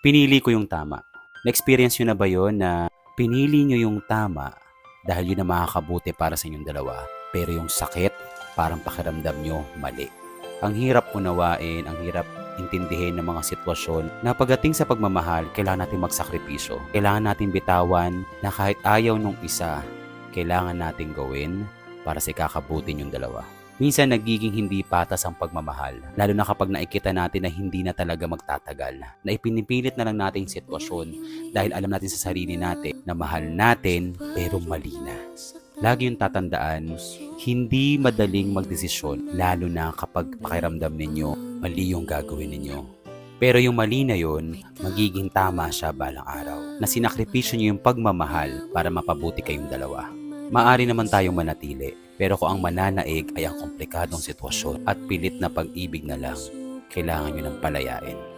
Pinili ko yung tama. Na-experience nyo na ba yun na pinili nyo yung tama dahil yun na makakabuti para sa inyong dalawa, pero yung sakit, parang pakiramdam nyo mali. Ang hirap unawain, ang hirap intindihin ng mga sitwasyon na pagdating sa pagmamahal, kailangan natin magsakripisyo. Kailangan natin bitawan na kahit ayaw nung isa, kailangan natin gawin para sa ikakabuti yung dalawa. Minsan nagiging hindi patas ang pagmamahal, lalo na kapag nakikita natin na hindi na talaga magtatagal, na ipinipilit na lang natin yung sitwasyon dahil alam natin sa sarili natin na mahal natin pero mali na. Lagi yung tatandaan, hindi madaling magdesisyon, lalo na kapag pakiramdam ninyo mali yung gagawin ninyo. Pero yung mali na yun, magiging tama siya balang araw, na sinakripisyo nyo yung pagmamahal para mapabuti kayong dalawa. Maari naman tayong manatili, pero kung ang mananaig ay ang komplikadong sitwasyon at pilit na pag-ibig na lang, kailangan nyo ng palayain.